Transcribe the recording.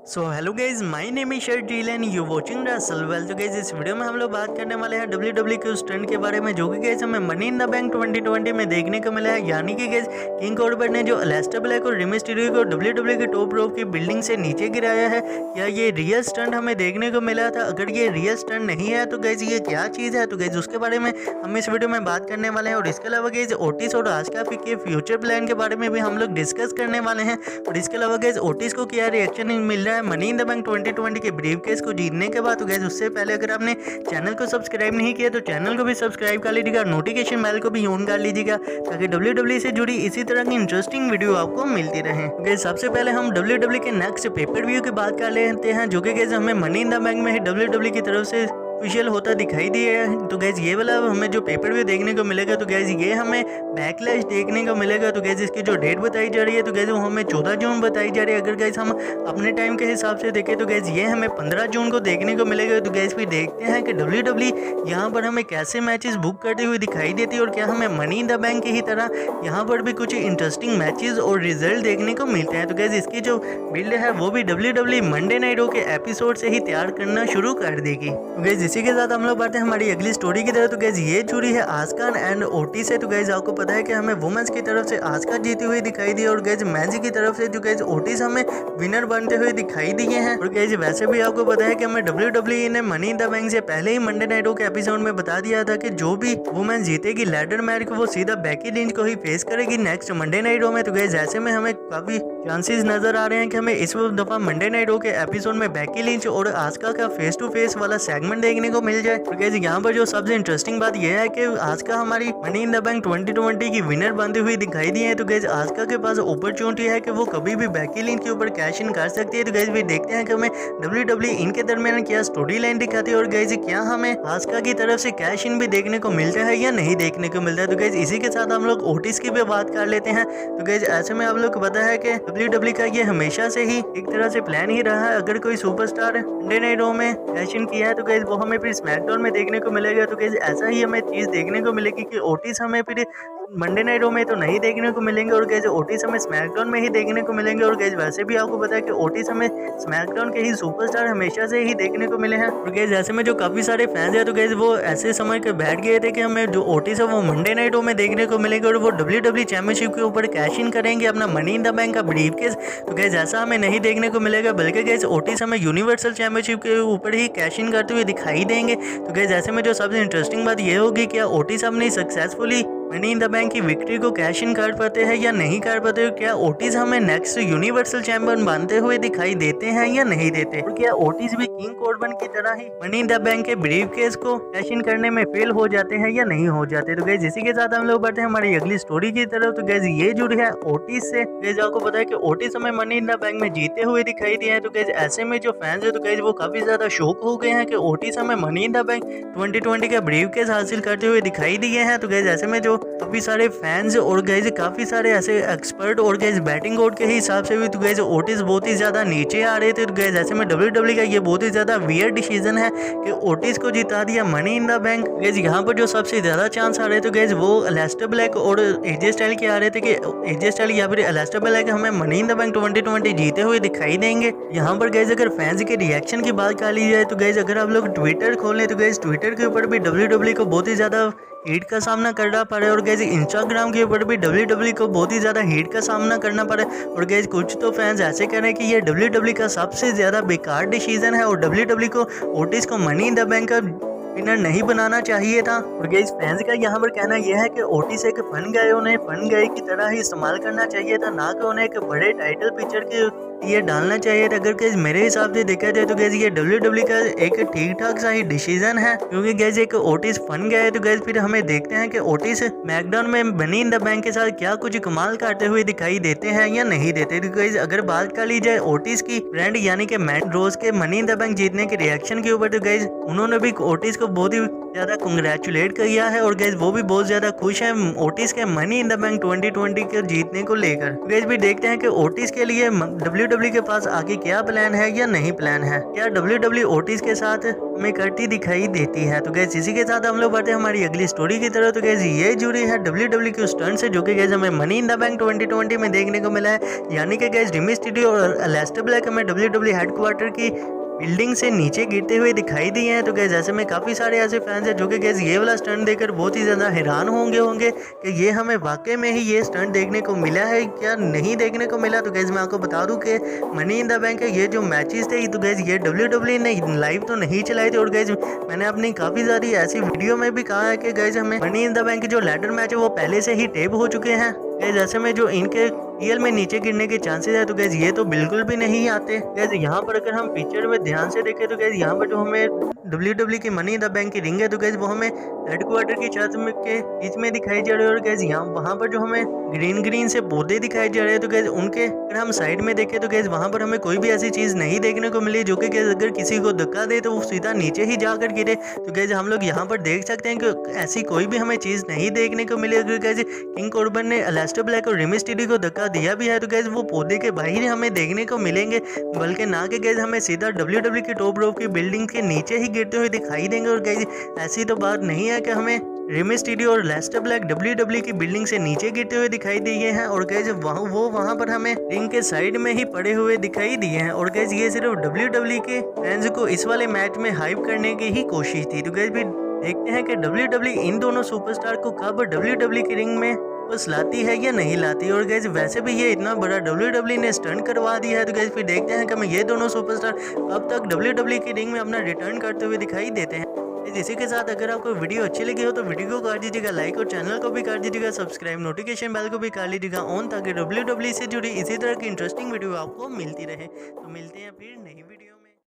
So hello guys, my name is Sharjeel and you watching Russell well. तो guys इस video में हम लोग बात करने वाले हैं डब्ल्यूडब्ल्यू के उस ट्रेंड के बारे में जो कि गाइज हमें मनी इन द बैंक 2020 में देखने को मिला है। यानी कि गाइज किंग कॉर्बेट ने जो एलेस्टर ब्लैक और रे मिस्टीरियो को डब्ल्यूडब्ल्यू के टॉप रोप की बिल्डिंग से नीचे गिराया है, या ये रियल स्टंट हमें देखने को मिला था? अगर ये रियल स्टंट नहीं है तो गाइज ये क्या चीज़ है? तो गाइज उसके बारे में हम इस वीडियो में बात करने वाले हैं। और इसके अलावा गाइज ओटिस और आस्का के फ्यूचर प्लान के बारे में भी हम लोग डिस्कस करने वाले हैं। और इसके अलावा गाइज ओटिस को क्या रिएक्शन मिल रहा है मनी इन द बैंक 2020 के ब्रीफकेस को जीतने के बाद। तो गाइस उससे पहले अगर आपने चैनल को सब्सक्राइब नहीं किया तो चैनल को भी सब्सक्राइब कर लीजिएगा, नोटिफिकेशन बेल को भी ऑन कर लीजिएगा ताकि डब्ल्यूडब्ल्यू से जुड़ी इसी तरह की इंटरेस्टिंग वीडियो आपको मिलती रहे। गाइस सबसे पहले हम डब्ल्यूडब्ल्यू के नेक्स्ट पेपर व्यू की बात कर लेते हैं, जो कि गाइस हमें मनी इन द बैंक में ही डब्ल्यूडब्ल्यू की तरफ से ऑफिशियल होता दिखाई दिया है। तो गैस ये वाला हमें जो पेपर व्यू देखने को मिलेगा, तो गैस ये हमें बैकलैश देखने को मिलेगा। तो गैस इसकी जो डेट बताई जा रही है तो गैस वो हमें 14 जून बताई जा रही है। अगर गैस हम अपने टाइम के हिसाब से देखें तो गैस ये हमें 15 जून को देखने को मिलेगा। तो गैस फिर देखते हैं कि डब्ल्यूडब्ल्यू यहाँ पर हमें कैसे मैचेस बुक करते हुए दिखाई देती है और क्या हमें मनी इन द बैंक की ही तरह यहाँ पर भी कुछ इंटरेस्टिंग मैचेस और रिजल्ट देखने को मिलते हैं। तो गैस इसकी जो बिल्ड है वो भी डब्ल्यूडब्ल्यू मंडे नाइट के एपिसोड से ही तैयार करना शुरू कर देगी। तो गैस इसी के साथ हम लोग बढ़ते हैं हमारी अगली स्टोरी की तरफ। तो गैस ये जुड़ी है आस्का एंड ओटी से। तो गैस आपको पता है कि हमें वुमेन्स की तरफ से आस्का जीती हुई दिखाई दी और गैस मेंस की तरफ से जो गैस ओटिस हमें विनर बनते हुए दिखाई दिए हैं। और गैस वैसे भी आपको पता है कि हमें डब्ल्यूडब्ल्यू ने मनी इन द बैंक से पहले ही मंडे नाइट के एपिसोड में बता दिया था कि जो भी वुमेन जीतेगी लैडर मैच को वो सीधा बेकी लिंच को ही फेस करेगी नेक्स्ट मंडे नाइट में। तो गैस ऐसे में हमें काफी चांसेस नजर आ रहे हैं कि हमें इस दफा मंडे नाइट के एपिसोड में बेकी लिंच और आस्का का फेस टू फेस वाला सेगमेंट देखने को मिल जाए। तो गैस यहाँ पर जो सबसे इंटरेस्टिंग बात यह है कि आस्का हमारी मनी इन द बैंक 2020 की विनर बनती हुई दिखाई दी है। तो गैस आस्का के पास अपॉर्चुनिटी है कि वो कभी भी बेकी लिंच के ऊपर कैश इन कर सकती है। तो गैस भी देखते हैं कि हमें डब्ल्यूडब्ल्यू इनके दरमियान क्या स्टोरी लाइन दिखाती है और गैस क्या हमें आस्का की तरफ से कैश इन भी देखने को मिलता है या नहीं देखने को मिलता है। तो गैस इसी के साथ हम लोग ओटिस की भी बात कर लेते हैं। तो गैस ऐसे में आप लोग को पता है कि डब्ल्यूडब्ल्यू का ये हमेशा से ही एक तरह से प्लान ही रहा है, अगर कोई सुपरस्टार मंडे नाइट में कैश इन किया है तो गैस वो हमें फिर स्मैकडाउन में देखने को मिलेगा। तो गैस ऐसा ही हमें चीज देखने को मिलेगी कि ओटिस हमें फिर मंडे नाइट में तो नहीं देखने को मिलेंगे और गैस ओटिस हमें स्मैकडाउन में ही देखने को मिलेंगे। और गैस वैसे भी आपको पता है कि ओटिस हमें स्मैकडाउन के ही सुपरस्टार हमेशा से ही देखने को मिले हैं। और गैस ऐसे में जो काफी सारे फैंस हैं तो गैस वो ऐसे समझ के बैठ गए थे कि हमें जो ओटिस है वो मंडे नाइट में देखने को मिलेंगे और वो डब्ल्यूडब्ल्यू चैंपियनशिप के ऊपर कैश इन करेंगे अपना मनी इन द बैंक का ब्रीफकेस। तो गैस ऐसा हमें नहीं देखने को मिलेगा, बल्कि गैस ओटिस हमें यूनिवर्सल चैंपियनशिप के ऊपर ही कैश इन करते हुए दिखाई देंगे। तो गैस ऐसे में जो सबसे इंटरेस्टिंग बात ये होगी कि ओटिस अपनी successfully money in the bank की विक्ट्री को कैश इन कर पाते हैं या नहीं कर पाते हो? क्या ओटिस हमें नेक्स्ट यूनिवर्सल चैंपियन बनते हुए दिखाई देते हैं या नहीं देते? और क्या ओटिस भी किंग कॉर्बन की तरह ही मनी इन द बैंक के ब्रीफकेस को कैश इन करने में फेल हो जाते हैं या नहीं हो जाते? तो गैस इसी के साथ हम लोग बढ़ते हैं हमारी अगली स्टोरी की तरफ। तो गैस ये जुड़ी है ओटिस से। गैस आपको पता है कि ओटिस हमें मनी इन द बैंक में जीते हुए दिखाई दिए हैं। तो गैस ऐसे में जो फैंस है तो गैस वो काफी ज्यादा शौक हो गए हैं कि ओटिस हमें मनी इन द बैंक 2020 का ब्रीफकेस हासिल करते हुए दिखाई दिए हैं। तो गैस ऐसे में जो काफी सारे फैंस और गैस काफी सारे ऐसे एक्सपर्ट और गैस बैटिंग ओड के हिसाब से भी तो गैस ओटिस बहुत ही ज्यादा नीचे आ रहे थे। तो गैस ऐसे में डब्ल्यूडब्ल्यू का ये बहुत ही ज्यादा वियर्ड डिसीजन है कि ओटिस को जिता दिया money in the bank. Gas यहाँ पर जो सबसे ज्यादा चांस आ रहे थे गैस वो एलेस्टर ब्लैक और एजे स्टाइल के आ रहे थे कि एजे स्टाइल या फिर एलेस्टर ब्लैक हमें मनी इन द बैंक 2020 जीते हुए दिखाई देंगे। यहाँ पर गैस अगर फैंस के रिएक्शन की बात कर ली जाए तो गैस अगर आप लोग ट्विटर खोलें तो गैस ट्विटर के ऊपर भी डब्ल्यूडब्ल्यू को बहुत ही ज्यादा हीट का सामना करना पड़ा और गैस इंस्टाग्राम के ऊपर भी डब्ल्यूडब्ल्यू को बहुत ही ज्यादा हीट का सामना करना पड़ा। और गैस कुछ तो फैंस ऐसे कह रहे हैं कि ये डब्ल्यूडब्ल्यू का सबसे ज्यादा बेकार डिसीजन है और डब्ल्यूडब्ल्यू को ओटिस को मनी इन द बैंक का विनर नहीं बनाना चाहिए था। और गैस फैंस का यहाँ पर कहना यह है कि ओटिस एक फन गाय उन्हें फन गाय की तरह ही इस्तेमाल करना चाहिए था, ना कि उन्हें एक बड़े टाइटल पिक्चर के ये डालना चाहिए था। अगर गैस मेरे हिसाब से देखा जाए तो गैस ये डब्ल्यूडब्ल्यू का एक ठीक ठाक सा ही डिसीजन है, क्योंकि गैस एक ओटिस फन गया है। तो गैस फिर हमें देखते हैं कि ओटिस मैकडाउन में मनी इन द बैंक के साथ क्या कुछ कमाल करते हुए दिखाई देते हैं या नहीं देते। तो गैस अगर बात कर ली जाए ओटिस की फ्रेंड यानी कि मैट रोज के मनी इन द बैंक जीतने के रिएक्शन के ऊपर, तो गैस उन्होंने भी ओटिस को बहुत ही ज्यादा कांग्रेचुलेट किया है और गैस वो भी बहुत ज्यादा खुश है ओटिस के मनी इन द बैंक 2020 के जीतने को लेकर। गैस भी देखते हैं कि ओटिस के लिए WWE के पास आगे क्या प्लान है या नहीं प्लान है, क्या WWE ओटिस के साथ हमें करती दिखाई देती है। तो गैस इसी के साथ हम लोग बढ़ते हैं हमारी अगली स्टोरी की तरफ। तो गैस ये जुड़ी है WWE के उस स्टंट से जो कि गैस हमें मनी इन द बैंक 2020 में देखने को मिला है, यानी कि गैस रिमी स्टूडियो और एलेस्टर ब्लैक हमें WWE हेडक्वार्टर की बिल्डिंग से नीचे गिरते हुए दिखाई दिए हैं। तो गैस ऐसे में काफ़ी सारे ऐसे फैंस हैं जो कि गैस ये वाला स्टंट देखकर बहुत ही ज़्यादा हैरान होंगे कि ये हमें वाकई में ही ये स्टंट देखने को मिला है क्या नहीं देखने को मिला। तो गैस मैं आपको बता दूं कि मनी इन द बैंक ये जो मैचेस थे तो गैस ये WWE ने लाइव तो नहीं चलाए थे, और गैस मैंने अपनी काफ़ी सारी ऐसी वीडियो में भी कहा है कि गैस हमें मनी इन द बैंक जो लैडर मैच है वो पहले से ही टेप हो चुके हैं। गैस ऐसे में जो इनके रियल में नीचे गिरने के चांसेस है तो गैस ये तो बिल्कुल भी नहीं आते। गैस यहाँ पर अगर हम पिक्चर में ध्यान से देखें तो गैस यहाँ पर जो हमें WWE की मनी इन द बैंक की रिंग है तो गैस वो हमें हेडक्वार्टर की छत में के बीच में दिखाई जा रहे हैं, और गैस यहाँ वहाँ पर जो हमें ग्रीन से पौधे दिखाई जा रहे हैं तो गैस उनके अगर हम साइड में देखें तो गैस वहाँ पर हमें कोई भी ऐसी चीज़ नहीं देखने को मिली जो कि गैस अगर किसी को धक्का दे तो वो सीधा नीचे ही जाकर गिरे। तो गैस हम लोग यहाँ पर देख सकते हैं कि ऐसी कोई भी हमें चीज़ नहीं देखने को मिली। अगर गैस किंग कोर्बन ने एलेस्टर ब्लैक और रिमी स्टूडियो को धक्का दिया भी है तो गैस वो पौधे के बाहर हमें देखने को मिलेंगे, बल्कि ना कि गैस हमें सीधा WWE की टॉप रोप की बिल्डिंग के नीचे ही गिरते हुए दिखाई देंगे। और गैस ऐसी तो बात नहीं है कि हमें रिमी स्टूडियो और एलेस्टर ब्लैक WWE की बिल्डिंग से नीचे गिरते हुए दिखाई दिए हैं, और गैस वहाँ पर हमें रिंग के साइड में ही पड़े हुए दिखाई दिए हैं। और गैस ये सिर्फ WWE के फैंस को इस वाले मैच में हाइप करने की ही कोशिश थी। तो गैस भी देखते हैं कि WWE इन दोनों सुपरस्टार को कब WWE की रिंग में बस लाती है या नहीं लाती। और गैस वैसे भी ये इतना बड़ा WWE ने स्टंट करवा दिया है तो गैस फिर देखते हैं कि हमें ये दोनों सुपरस्टार कब तक WWE की रिंग में अपना रिटर्न करते हुए दिखाई देते हैं। इसी के साथ अगर आपको वीडियो अच्छी लगी हो तो वीडियो को कर दीजिएगा लाइक, और चैनल को भी कर दीजिएगा सब्सक्राइब, नोटिफिकेशन बेल को भी कर लीजिएगा ऑन, ताकि WWE से जुड़ी इसी तरह की इंटरेस्टिंग वीडियो आपको मिलती रहे। तो मिलते हैं फिर नई वीडियो।